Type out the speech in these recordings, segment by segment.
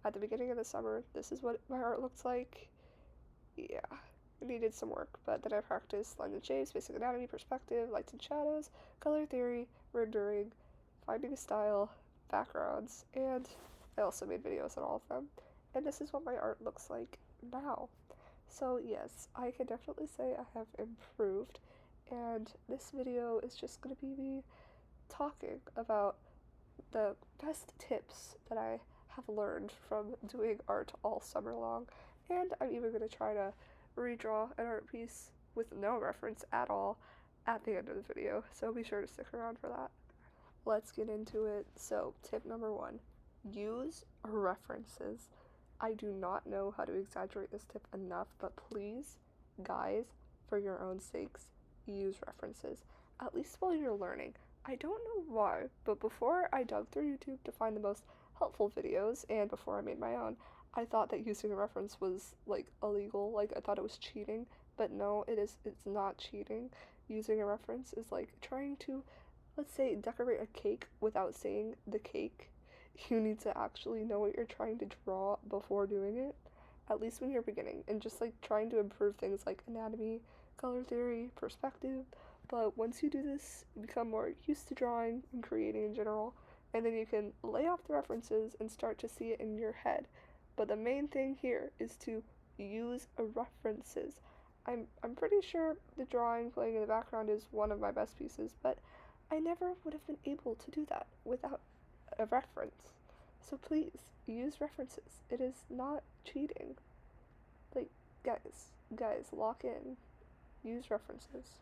at the beginning of the summer, this is what my art looks like. Yeah, it needed some work, but then I practiced lines and shapes, basic anatomy, perspective, lights and shadows, color theory, rendering, finding a style, backgrounds, and I also made videos on all of them. And this is what my art looks like now. So yes, I can definitely say I have improved, and this video is just gonna be me talking about the best tips that I have learned from doing art all summer long, and I'm even gonna try to redraw an art piece with no reference at all at the end of the video, so be sure to stick around for that. Let's get into it. So, tip number one, use references. I do not know how to exaggerate this tip enough, but please, guys, for your own sakes, use references, at least while you're learning. I don't know why, but before I dug through YouTube to find the most helpful videos, and before I made my own, I thought that using a reference was like illegal, like I thought it was cheating, but no, it's not cheating. Using a reference is like trying to, let's say, decorate a cake without saying the cake. You need to actually know what you're trying to draw before doing it, at least when you're beginning, and just like trying to improve things like anatomy, color theory, perspective. But once you do this, you become more used to drawing and creating in general, and then you can lay off the references and start to see it in your head. But the main thing here is to use references. I'm pretty sure the drawing playing in the background is one of my best pieces, but I never would have been able to do that without a reference. So please use references. It is not cheating. Like, guys, lock in. Use references.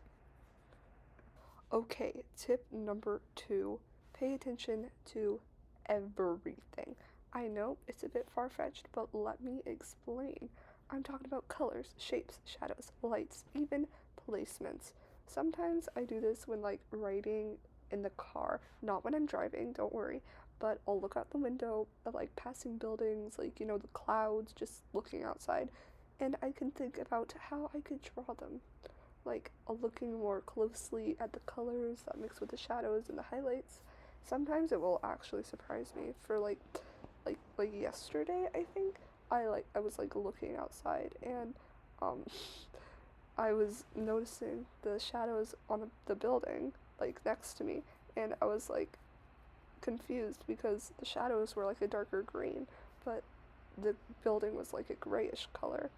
Okay, tip number two, pay attention to everything. I know it's a bit far fetched, but let me explain. I'm talking about colors, shapes, shadows, lights, even placements. Sometimes I do this when like writing in the car, not when I'm driving, don't worry, but I'll look out the window at like passing buildings, like the clouds, just looking outside, and I can think about how I could draw them, like looking more closely at the colors that mix with the shadows and the highlights. Sometimes it will actually surprise me. For like yesterday, I think I was like looking outside, and um I was noticing the shadows on the building like next to me, and I was like confused because the shadows were like a darker green, but the building was like a grayish color.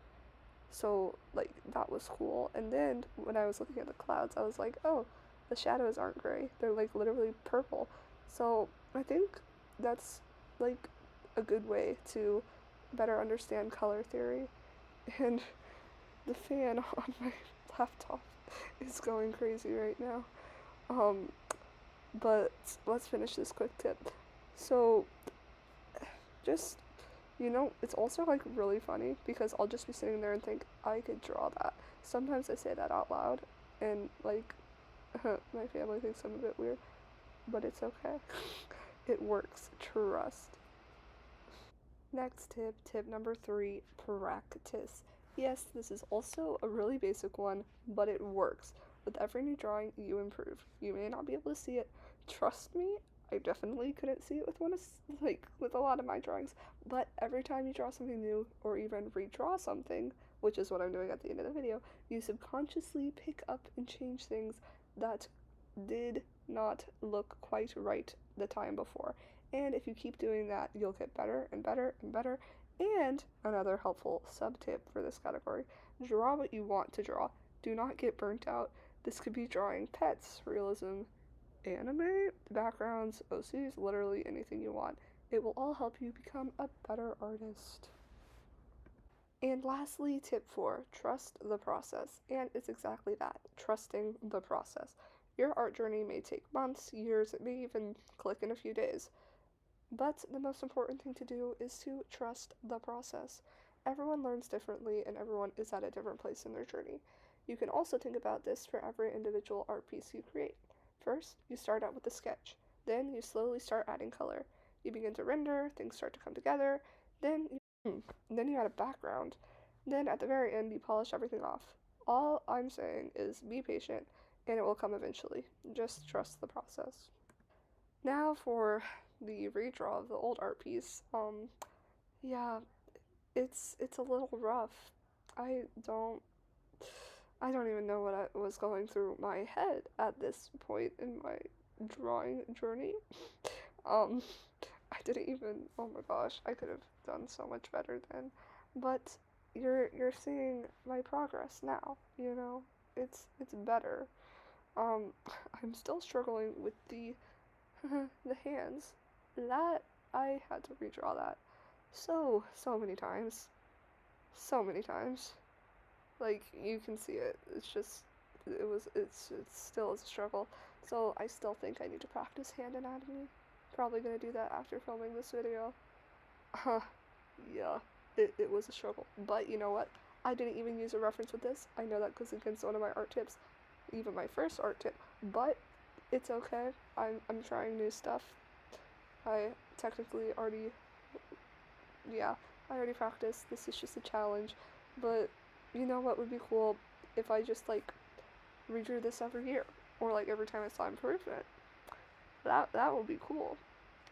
So, like, that was cool. And then when I was looking at the clouds, I was like, oh, the shadows aren't gray. They're, like, literally purple. So, I think that's, like, a good way to better understand color theory. And the fan on my laptop is going crazy right now. Um, but let's finish this quick tip. So, just it's also like really funny because I'll just be sitting there and think I could draw that. Sometimes I say that out loud, and like my family thinks I'm a bit weird, but it's okay. It works, trust. Next tip, tip number three, practice. Yes, this is also a really basic one, but it works. With every new drawing, you improve. You may not be able to see it. Trust me, I definitely couldn't see it with with a lot of my drawings, but every time you draw something new or even redraw something, which is what I'm doing at the end of the video, you subconsciously pick up and change things that did not look quite right the time before. And if you keep doing that, you'll get better and better and better. And another helpful sub tip for this category, draw what you want to draw. Do not get burnt out. This could be drawing pets, realism, anime, backgrounds, OCs, literally anything you want. It will all help you become a better artist. And lastly, tip four, trust the process. And it's exactly that, trusting the process. Your art journey may take months, years, it may even click in a few days. But the most important thing to do is to trust the process. Everyone learns differently and everyone is at a different place in their journey. You can also think about this for every individual art piece you create. First, you start out with a sketch. Then you slowly start adding color. You begin to render, things start to come together. Then then you add a background. Then at the very end, you polish everything off. All I'm saying is be patient and it will come eventually. Just trust the process. Now for the redraw of the old art piece. Yeah, it's a little rough. I don't I don't even know what I was going through my head at this point in my drawing journey. Um, I didn't even, oh my gosh, I could have done so much better then. But you're seeing my progress now, you know? It's better. Um, I'm still struggling with the the hands. That I had to redraw that so many times. So many times. Like you can see it. It's still is a struggle. So I still think I need to practice hand anatomy. Probably gonna do that after filming this video. Yeah, it was a struggle. But you know what? I didn't even use a reference with this. I know that goes against one of my art tips, even my first art tip. But it's okay. I'm trying new stuff. I technically already, yeah, I already practiced. This is just a challenge. But you know what would be cool if I just like redrew this every year or like every time I saw improvement. That would be cool.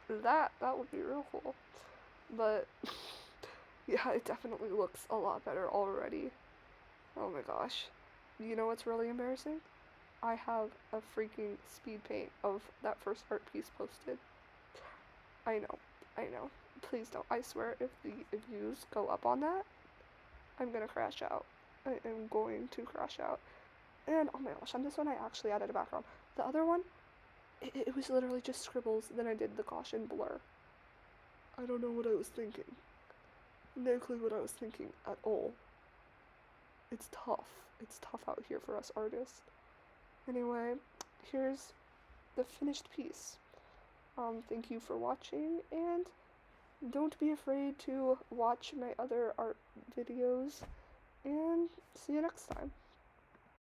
That would be real cool. But yeah, it definitely looks a lot better already. Oh my gosh. You know what's really embarrassing? I have a freaking speed paint of that first art piece posted. I know. I know. Please don't. I swear if the views go up on that, I'm gonna crash out. I am going to crash out. And oh my gosh, on this one I actually added a background. The other one, it was literally just scribbles, then I did the Gaussian blur. I don't know what I was thinking. No clue what I was thinking at all. It's tough. It's tough out here for us artists. Anyway, here's the finished piece. Thank you for watching, and don't be afraid to watch my other art videos, and see you next time.